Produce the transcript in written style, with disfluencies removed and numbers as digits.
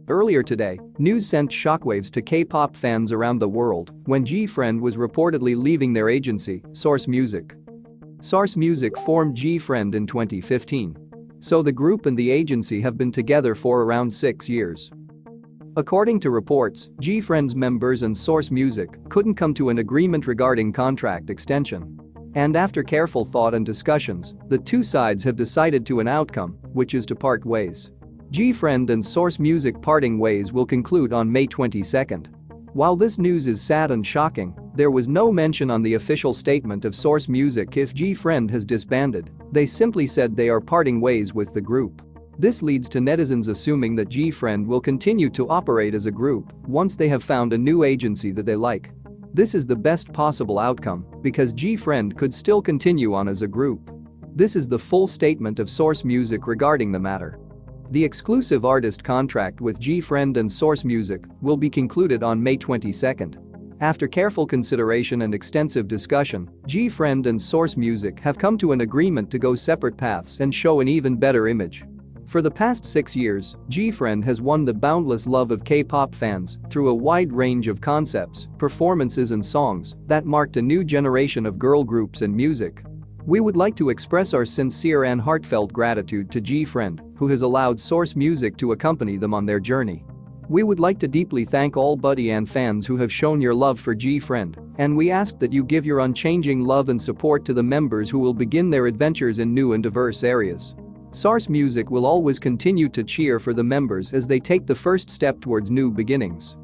Earlier today, news sent shockwaves to K-pop fans around the world when Gfriend was reportedly leaving their agency, Source Music. Source Music formed Gfriend in 2015. So the group and the agency have been together for around 6 years. According to reports, Gfriend's members and Source Music couldn't come to an agreement regarding contract extension. And after careful thought and discussions, the two sides have decided to an outcome, which is to part ways. Gfriend and Source Music parting ways will conclude on May 22nd. While this news is sad and shocking, there was no mention on the official statement of Source Music if Gfriend has disbanded. They simply said they are parting ways with the group. This leads to netizens assuming that Gfriend will continue to operate as a group once they have found a new agency that they like. This is the best possible outcome because Gfriend could still continue on as a group. This is the full statement of Source Music regarding the matter. The exclusive artist contract with Gfriend and Source Music will be concluded on May 22nd. After careful consideration and extensive discussion, Gfriend and Source Music have come to an agreement to go separate paths and show an even better image. For the past 6 years, Gfriend has won the boundless love of K-pop fans through a wide range of concepts, performances and songs that marked a new generation of girl groups and music. We would like to express our sincere and heartfelt gratitude to Gfriend, who has allowed Source Music to accompany them on their journey. We would like to deeply thank all buddy and fans who have shown your love for Gfriend, and we ask that you give your unchanging love and support to the members who will begin their adventures in new and diverse areas. Source Music will always continue to cheer for the members as they take the first step towards new beginnings.